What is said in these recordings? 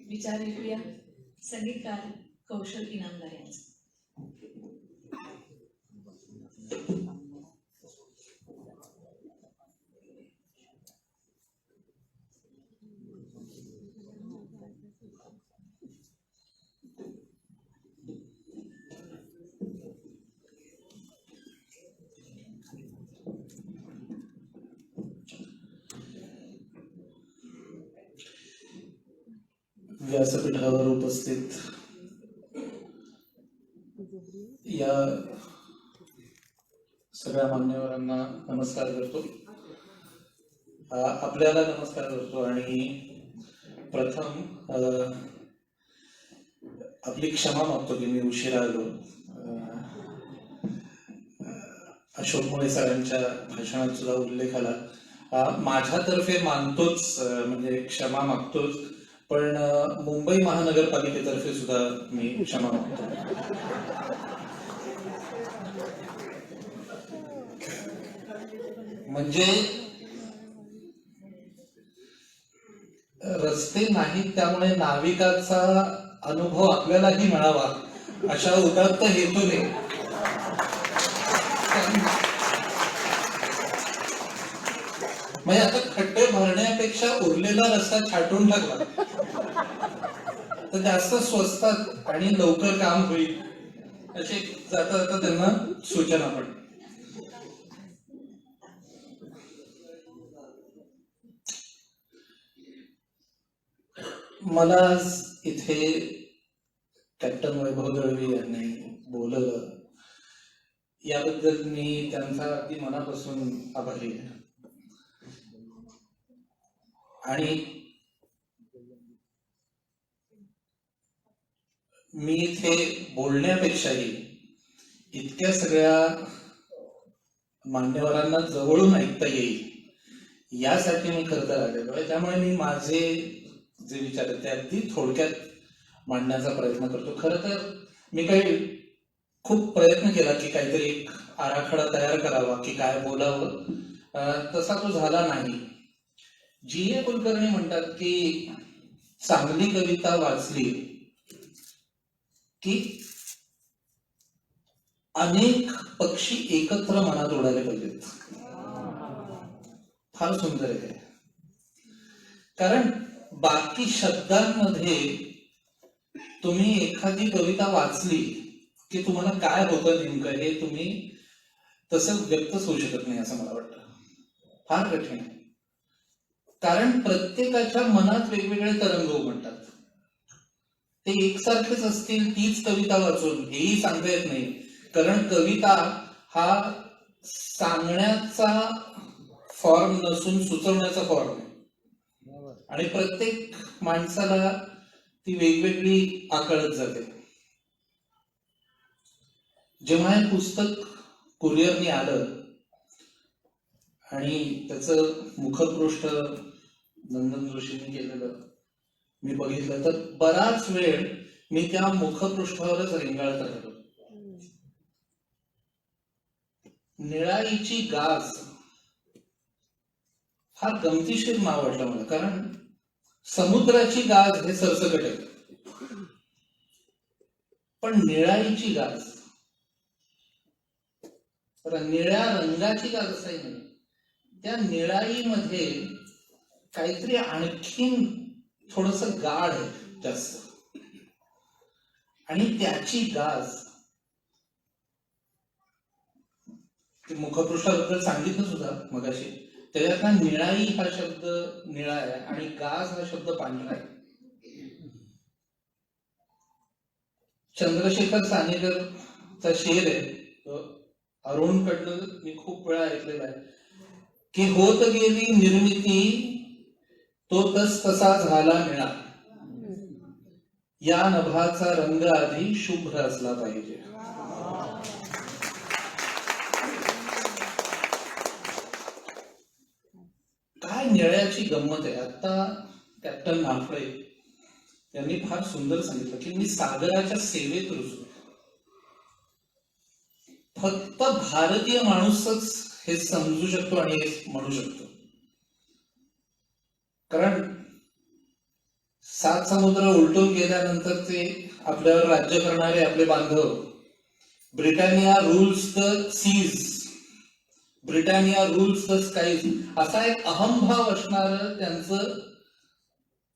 विचार ऐकूया संगीतकार कौशल इनामदार यांचा. व्यासपीठावर उपस्थित या सगळ्या मान्यवरांना नमस्कार करतो. आपल्याला नमस्कार करतो आणि प्रथम आपली क्षमा मागतो की मी उशिरा आलो. अशोक मुळे सरांच्या भाषणात सुद्धा उल्लेख आला. माझ्यातर्फे मानतोच, म्हणजे क्षमा मागतोच, पण मुंबई महानगरपालिकेतर्फे सुद्धा मी क्षमा मागतो. म्हणजे रस्ते नाहीत त्यामुळे नाविकाचा अनुभव आपल्यालाही मिळावा अशा उदात्त हेतूने म्हणजे आता खड्डे भरण्यापेक्षा उरलेला रस्ता छाटून टाकला तर जास्त स्वस्तात आणि लवकर काम होईल अशी जाता जाता त्यांना सूचना पडली. मला आज इथे कॅप्टन वैभव दळवी यांनी बोलवलं याबद्दल मी त्यांचा अगदी मनापासून आभारी आहे. आणि मी इथे बोलण्यापेक्षाही इतक्या सगळ्या मान्यवरांना जवळून ऐकता येईल यासाठी मी खरं तर आलेलो आहे. त्यामुळे मी माझे जे विचार आहेत ते अगदी थोडक्यात मांडण्याचा प्रयत्न करतो. खरं तर मी काही खूप प्रयत्न केला की काहीतरी एक आराखडा तयार करावा की काय बोलावं, तसा तो झाला नाही. जी.ए. कुलकर्णी म्हणतात की चांगली कविता वाचली की अनेक पक्षी एकत्र मनात उडाले पाहिजेत. फार सुंदर आहे. कारण बाकी शब्दांमध्ये तुम्ही एखादी कविता वाचली की तुम्हाला काय होतं नेमकं हे तुम्ही तसं व्यक्तच होऊ शकत नाही असं मला वाटतं. फार कठीण आहे. कारण प्रत्येकाच्या मनात वेगवेगळे तरंग उमटतात. ते एकसारखेच असतील तीच कविता वाचून हेही सांगता येत नाही. कारण कविता हा सांगण्याचा फॉर्म नसून सुचवण्याचा फॉर्म आहे आणि प्रत्येक माणसाला ती वेगवेगळी आकळत जाते. जेव्हा हे पुस्तक कुरिअरने आलं आणि त्याचं मुखपृष्ठ नंदन जोशींनी केलेलं मी बघितलं तर बराच वेळ मी त्या मुखपृष्ठावरच रेंगाळत राहिलो. निळाईची गाज फार गमतीशीर नाव वाटलं मला. कारण समुद्राची गाज हे सरसकट आहे, पण निळाईची गाज, निळ्या रंगाची गाज असाही नाही. त्या निळाईमध्ये काहीतरी आणखीन थोडस गाढ आहे जास्त, आणि त्याची गाज मुखपृष्ठाबद्दल सांगितलं सुद्धा मगाशी. त्याच्यातला निळाई हा शब्द निळा आहे आणि गाज हा शब्द पांढरा आहे. चंद्रशेखर सानेकरचा शेर आहे, अरुण कडनं मी खूप वेळा ऐकलेला आहे की होत गेली निर्मिती तो तस तसा झाला निळा, या नभाचा रंग आधी शुभ्र असला पाहिजे. काय निळ्याची गंमत आहे. आता कॅप्टन नाफळे यांनी फार सुंदर सांगितलं की मी सागराच्या सेवेत रुजलो. फक्त भारतीय माणूसच हे समजू शकतो आणि हे म्हणू शकतो. कारण सात समुद्र उलटून गेल्यानंतर ते आपल्यावर राज्य करणारे आपले बांधव, Britannia rules the seas, Britannia rules the skies, असा एक अहंभाव असणार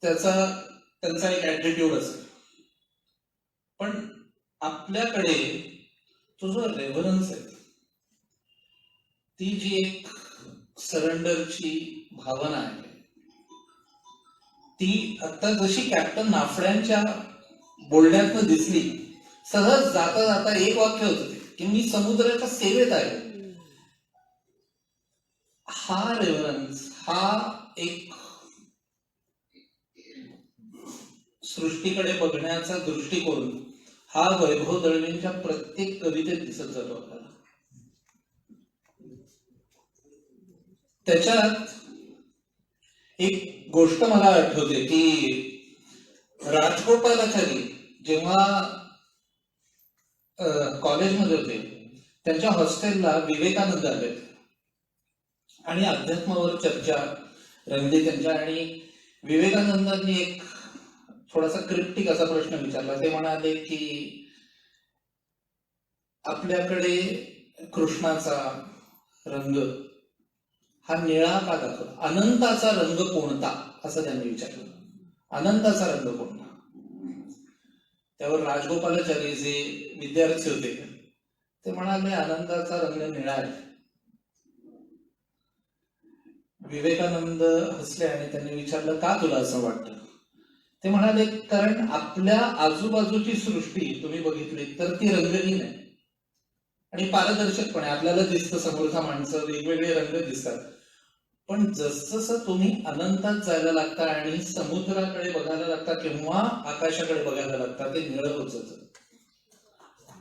त्यांचा एक ऍटिट्यूड असेल. पण आपल्याकडे तो जो रेव्हरन्स आहे, ती जी एक सरेंडरची भावना आहे, ती आता जशी कॅप्टन नाफड्यांच्या बोलण्यातनं दिसली, सहज जाता जाता एक वाक्य होतं ते की मी समुद्राच्या सेवेत आहे. हा रेव्हरन्स, हा एक सृष्टीकडे बघण्याचा दृष्टिकोन, हा वैभव दळवींच्या प्रत्येक कवितेत दिसत जातो आपल्याला. त्याच्यात एक गोष्ट मला आठवते की राजगोपालाचारी जेव्हा कॉलेजमध्ये होते, त्यांच्या हॉस्टेलला विवेकानंद आले आणि अध्यात्मावर चर्चा रंगली त्यांच्या. आणि विवेकानंदांनी एक थोडासा क्रिप्टिक असा प्रश्न विचारला. ते म्हणाले की आपल्याकडे कृष्णाचा रंग हा निळा का दाखवला, अनंताचा रंग कोणता, असं त्यांनी विचारलं. अनंताचा रंग कोणता? त्यावर राजगोपालाचारी जे विद्यार्थी होते ते म्हणाले अनंताचा रंग निळा आहे. विवेकानंद हसले आणि त्यांनी विचारलं का तुला असं वाटतं? ते म्हणाले कारण आपल्या आजूबाजूची सृष्टी तुम्ही बघितली तर ती रंगहीन आहे आणि पारदर्शकपणे आपल्याला दिसतं, समोरचा माणसं वेगवेगळे रंग दिसतात. पण जसजसं तुम्ही अनंतात जायला लागता आणि समुद्राकडे बघायला लागता किंवा आकाशाकडे बघायला लागता, ते निळं होत जातं.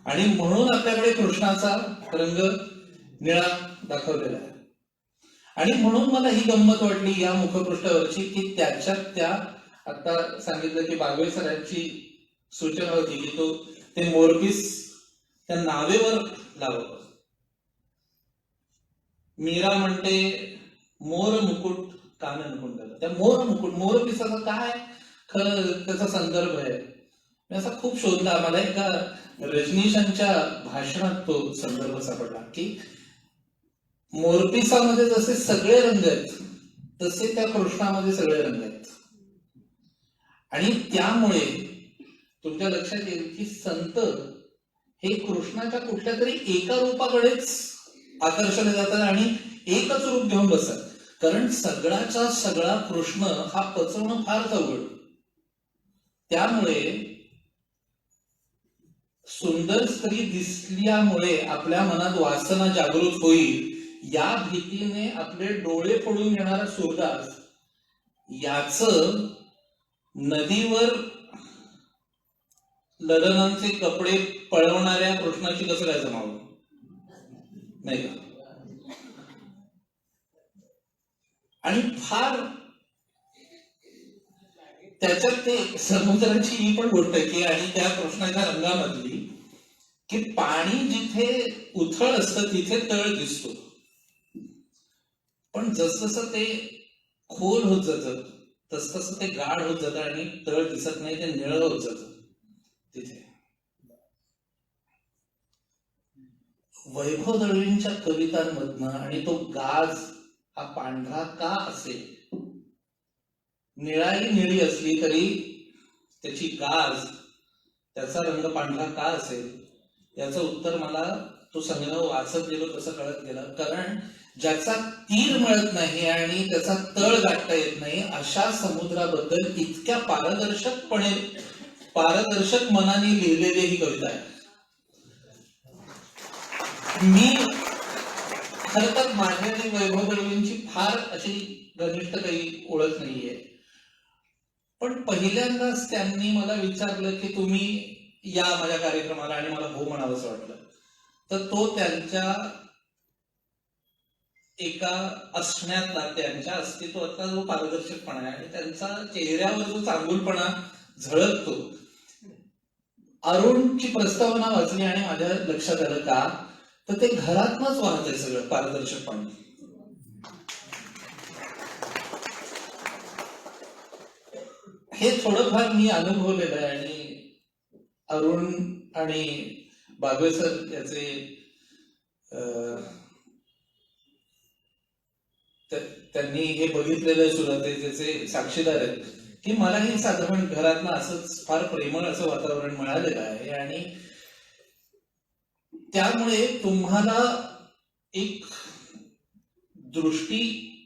आणि म्हणून आपल्याकडे कृष्णाचा रंग निळा दाखवलेला आहे. आणि म्हणून मला ही गंमत वाटली या मुखपृष्ठावरची की त्याच्यात त्या आता सांगितलं की बागवे सरांची सूचना होती की ते मोरपीस त्या नावेवर लावलं. मीरा म्हणते मोर मुकुट कानन कुंडल. त्या मोर मुकुट, मोरपिसाचा काय खरं त्याचा संदर्भ आहे मी असा खूप शोधला. मला एका रजनीशांच्या भाषणात तो संदर्भ सापडला की मोरपिसामध्ये जसे सगळे रंग आहेत तसे त्या कृष्णामध्ये सगळे रंग आहेत. आणि त्यामुळे तुमच्या लक्षात येईल की संत हे कृष्णाच्या कुठल्या तरी एका रूपाकडेच आकर्षले जातात आणि एकच रूप घेऊन बसतात. कारण सगळ्याचा सगळा कृष्ण हा पचवणं फार अवघड. त्यामुळे सुंदर स्त्री दिसल्यामुळे आपल्या मनात वासना जागृत होईल या भीतीने आपले डोळे फोडून घेणारा सूरदास याच नदीवर ललनांचे कपडे पळवणाऱ्या कृष्णाची कसं काय जमावं, नाही का? आणि फार त्याच्यात ते समुद्राची ही पण गोष्ट आहे की आणि त्या कृष्णाच्या रंगामधली की पाणी जिथे उथळ असतं तिथे तळ दिसतो, पण जसजसं ते खोल होत जातं तसतसं ते गाढ होत जातं आणि तळ दिसत नाही, ते निळं होत जातं. तिथे वैभव दळवींच्या कवितांमधनं आणि तो गाज हा पांढरा का असेल, निळाही निळी असली तरी त्याची गाज, त्याचा रंग पांढरा का असेल याचं उत्तर मला तो संग्रह वाचत गेलो तसं कळत गेलं. कारण ज्याचा तीर मिळत नाही आणि त्याचा तळ गाठता येत नाही अशा समुद्राबद्दल इतक्या पारदर्शक मनाने लिहिलेली ही कविता आहे. मी खर तर माझी आणि वैभव दळवींची फार अशी घनिष्ठ काही ओळख नाहीये, पण पहिल्यांदाच त्यांनी मला विचारलं की तुम्ही या माझ्या कार्यक्रमाला आणि मला हो म्हणावंसं वाटलं. तर तो त्यांच्या एका असण्यातला, त्यांच्या अस्तित्वातला जो पारदर्शकपणा आहे आणि त्यांचा चेहऱ्यावर जो चांगुलपणा झळकतो. अरुणची प्रस्तावना वाचली आणि माझ्या लक्षात आलं का तर ते घरातनच वाहतंय सगळं पारदर्शकपणा. हे थोडंफार मी अनुभवलेलं आहे. आणि अरुण आणि बागवे सर याचे त्यांनी हे बघितलेलं सुद्धा, ते त्याचे साक्षीदार आहेत की मलाही साधारण घरातनं असंच फार प्रेमळ असं वातावरण मिळालेलं आहे. आणि त्यामुळे तुम्हाला एक दृष्टी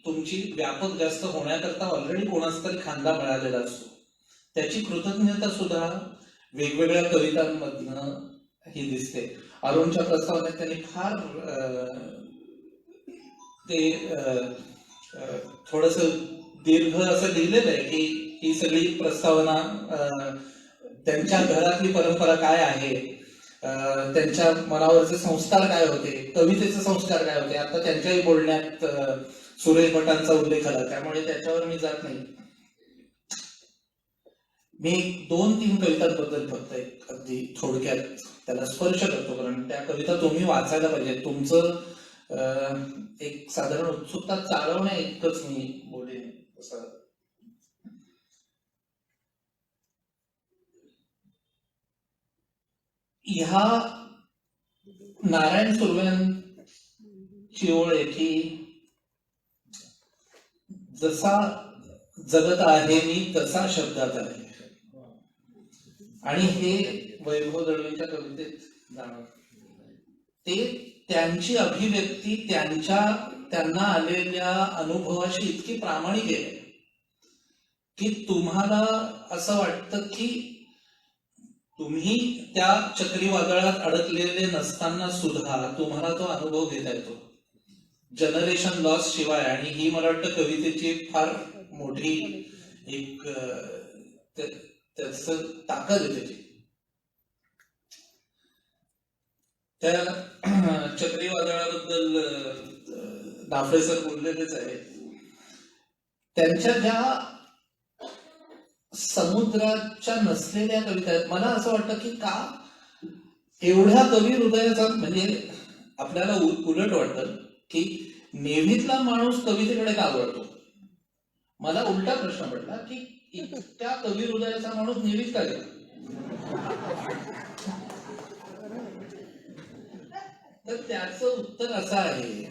तुमची व्यापक जास्त होण्याकरता ऑलरेडी कोणाचा तरी खांदा मिळालेला असतो. त्याची कृतज्ञता सुद्धा वेगवेगळ्या कवितांमधनं ही दिसते. अरुणच्या प्रस्तावनेत त्यांनी फार ते थोडस दीर्घ असं लिहिलेलं आहे की ही सगळी प्रस्तावना त्यांच्या घरातली परंपरा काय आहे, त्यांच्या मनावरचे संस्कार काय होते, कवितेचे संस्कार काय होते. आता त्यांच्याही बोलण्यात सुरेश भटांचा उल्लेख आला, त्यामुळे त्याच्यावर मी जात नाही. मी 2-3 कवितांबद्दल फक्त एक अगदी थोडक्यात त्याला स्पर्श करतो, कारण त्या कविता तुम्ही वाचायला पाहिजे. तुमचं एक साधारण उत्सुकता चालवण्या इतकंच मी बोलेन. ह्या नारायण सुर्व्यांची ओळ आहे की जसा जगत आहे मी तसा शब्दात आहे. आणि हे वैभव दळवींच्या कवितेत जाणवतं. ते त्यांची अभिव्यक्ती त्यांना आलेल्या अनुभवाशी इतकी प्रामाणिक आहे की तुम्हाला असं वाटतं की तुम्ही त्या चक्रीवादळात अडकलेले नसताना सुद्धा तुम्हाला तो अनुभव घेता येतो, जनरेशन लॉस शिवाय. आणि ही मला वाटतं कवितेची फार मोठी एक त्याच ताकद आहे त्याची. त्या चक्रीवादळाबद्दल दाफळे सर बोललेलेच आहे. त्यांच्या ज्या समुद्राच्या नसलेल्या कविता आहेत, मला असं वाटतं की का एवढ्या कवी हृदयाचा, म्हणजे आपल्याला उलट वाटतं की नेव्हीतला माणूस कवितेकडे का वळतो. मला उलटा प्रश्न पडला की इतक्या कवी हृदयाचा माणूस नेव्हीत का गेला. तर त्याचं उत्तर असं आहे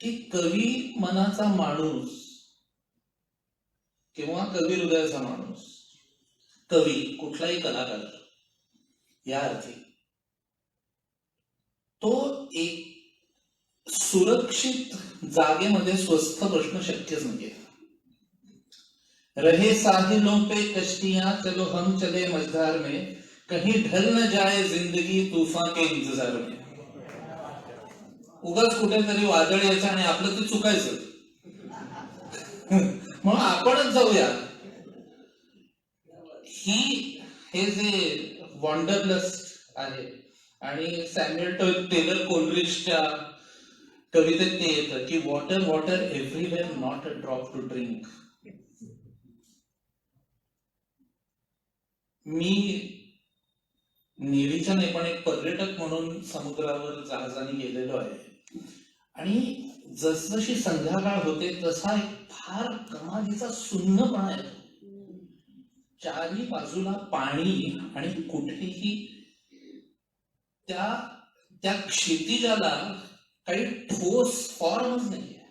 की कवी मनाचा माणूस किंवा कवी हृदयाचा माणूस, कवी कुठलाही कलाकार या अर्थी, तो एक सुरक्षित जागेमध्ये स्वस्थ बसणं शक्यच नाहीये. रहे साहिलों पे कश्तियां चलो हम चले मझधार में, कहीं ढल न जाए जिंदगी तूफान के इंतजार में. उगाच कुठेतरी वादळ यायचं आणि आपलं ते चुकायचं, म्हणून आपणच जाऊया. हे जे वॉन्डरलस्ट आहे. आणि सॅम्युएल टेलर कोलरिजच्या कवितेत ते येतं की water water everywhere not a drop to drink. मी नेव्हीच्या नाही पण एक पर्यटक म्हणून समुद्रावर जहाजाने गेलेलो आहे. आणि जसजशी संध्याकाळ होते तसा एक फार कमालीचा सुन्नपणा येतो. चारी बाजूला पाणी आणि कुठेही त्या क्षितिजाला काही ठोस फॉर्मच नाहीये.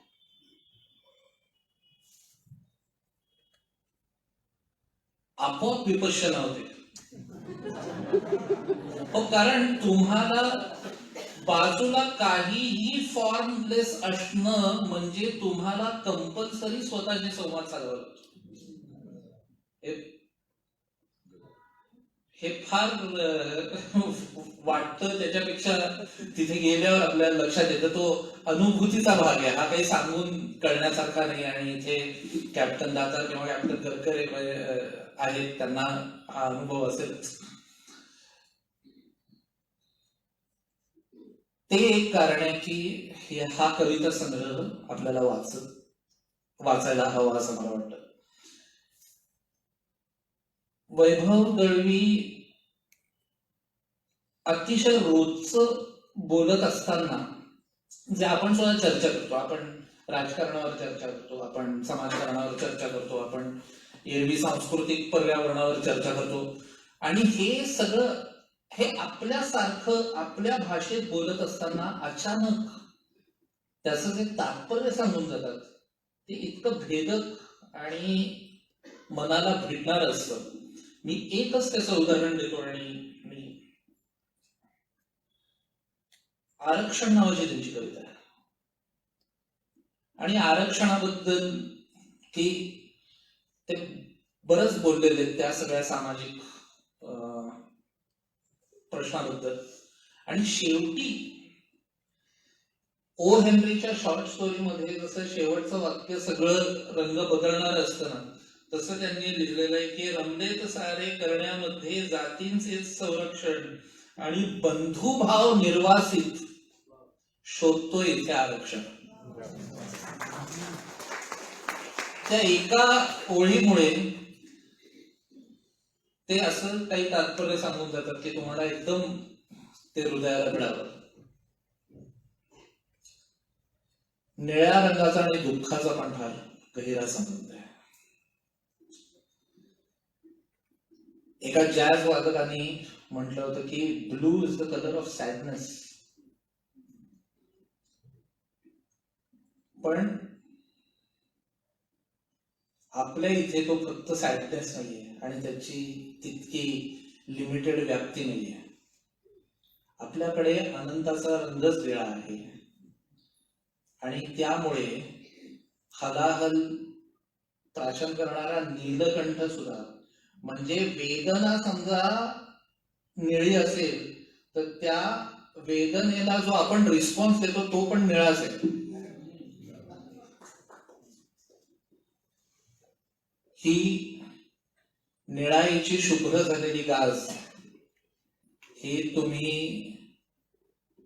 आपोआप विपश्यना होते. कारण तुम्हाला बाजूला काहीही फॉर्मलेस असणं म्हणजे तुम्हाला कंपल्सरी स्वतःशी संवाद साधावा लागतो. हे फार वाटतं, त्याच्यापेक्षा तिथे गेल्यावर आपल्याला लक्षात येतं तो अनुभूतीचा भाग आहे. हा काही सांगून कळण्यासारखा नाही. आणि इथे कॅप्टन दातार किंवा कॅप्टन करकरे आहेत, त्यांना हा अनुभव असेलच. ते एक कारण आहे की हा कविता संग्रह आपल्याला वाचायला हवा असं मला वाटतं. वैभव दळवी अतिशय रोजच बोलत असताना जे आपण सुद्धा चर्चा करतो, आपण राजकारणावर चर्चा करतो, आपण समाजकारणावर चर्चा करतो, आपण एरवी सांस्कृतिक पर्यावरणावर चर्चा करतो. आणि हे सगळं हे आपल्यासारखं आपल्या भाषेत बोलत असताना अचानक त्याचं जे तात्पर्य सांगून जातात ते इतकं भेदक आणि मनाला भिडणार असतं. मी एकच त्याचं उदाहरण देतो. आणि मी आरक्षण नावाची त्यांची कविता आहे. आणि आरक्षणाबद्दल की ते बरंच बोललेले त्या सगळ्या सामाजिक प्रश्नाबद्दल. आणि शेवटी ओ हेनरीच्या शॉर्ट स्टोरीमध्ये जसं शेवटचं वाक्य सगळं रंग बदलणार असतं ना, तसं त्यांनी लिहिलेलं आहे की रमलेत सारे करण्यामध्ये जातींचे संरक्षण आणि बंधुभाव निर्वासित शोधतो इथे आरक्षण. त्या एका ओळीमुळे ते असं काही तात्पर्य सांगून जातात की तुम्हाला एकदम ते हृदयाला भिडावं. निळ्या रंगाचा आणि दुःखाचा पण फार गहिरा संबंध आहे. एका जॅझ वादकाने म्हटलं होतं की blue is the colour of sadness. पण आपल्या इथे तो फक्त सॅडनेस नाहीये आणि त्याची तितकी लिमिटेड व्याप्ती नाहीये. आपल्याकडे आनंदाचा रंगच वेगळा आहे. आणि त्यामुळे हलाहल प्राशन करणारा नीलकंठ सुद्धा, म्हणजे वेदना समजा निळी असेल तर त्या वेदनेला जो आपण रिस्पॉन्स देतो तो पण निळाच आहे. ही निळाईची शुभ्र झालेली गाज ही तुम्ही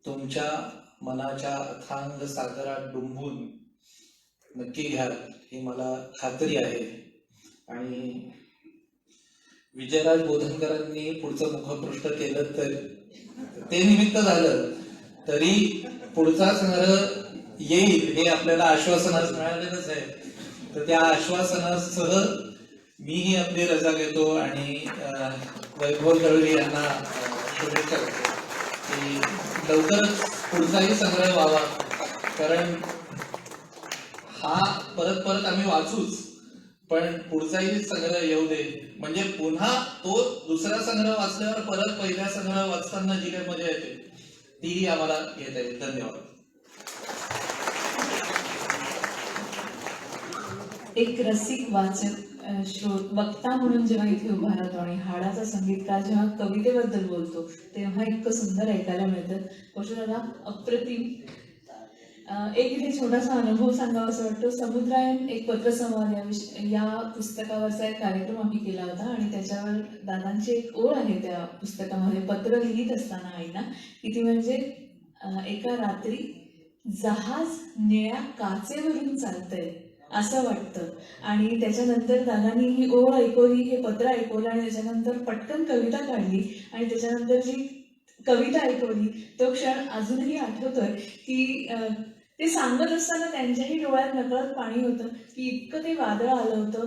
तुमच्या मनाच्या अथांग सागरात डुंबून नक्की घ्याल ही मला खात्री आहे. आणि विजयराज बोधनकरांनी पुढचं मुखपृष्ठ केलं तर ते निमित्त झालं तरी पुढचा संग्रह येईल हे आपल्याला आश्वासनास मिळालेलंच आहे. तर त्या आश्वासनासह मीही आपली रजा घेतो आणि वैभव तळवी यांना शुभेच्छा देतो की लवकरच पुढचाही संग्रह व्हावा. कारण हा परत परत आम्ही वाचूच, पण पुढचाही संग्रह येऊ दे, म्हणजे पुन्हा तो दुसरा संग्रह वाचल्यावर परत पहिला संग्रह वाचताना जी काही मजा येते ती आम्हाला येत आहे. धन्यवाद. एक रसिक वाचक वक्ता म्हणून जेव्हा इथे उभा राहतो आणि हाडाचा संगीतकार जेव्हा कवितेबद्दल बोलतो तेव्हा इतकं सुंदर ऐकायला मिळतं. कौशल्याला अप्रतिम. एक इथे छोटासा अनुभव सांगावा असं वाटतो. समुद्रायन एक पत्रसंवाद या पुस्तकावरचा एक कार्यक्रम आम्ही केला होता आणि त्याच्यावर दादांची एक ओळ आहे त्या पुस्तकामध्ये. पत्र लिहित असताना आईना की ती म्हणजे एका रात्री जहाज निळ्या काचेवरून चालतंय असं वाटतं. आणि त्याच्यानंतर दादांनी ही ओळ ऐकवली, हे पत्र ऐकवलं आणि त्याच्यानंतर पटकन कविता काढली आणि त्याच्यानंतर जी कविता ऐकवली तो क्षण अजूनही आठवतोय की ते सांगत असताना त्यांच्याही डोळ्यात नकळत पाणी होतं की इतकं ते वादळ आलं होतं,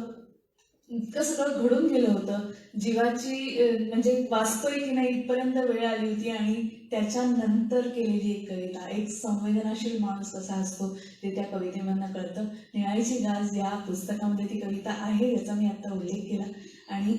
इतकं सगळं घडून गेलं होतं. जीवाची म्हणजे वाचतोय की नाही इथपर्यंत वेळ आली होती आणि त्याच्यानंतर केलेली एक कविता. एक संवेदनाशील माणूस कसा असतो ते त्या कवितेमधनं कळतं. निळाईची गाज या पुस्तकामध्ये ती कविता आहे याचा मी आता उल्लेख केला. आणि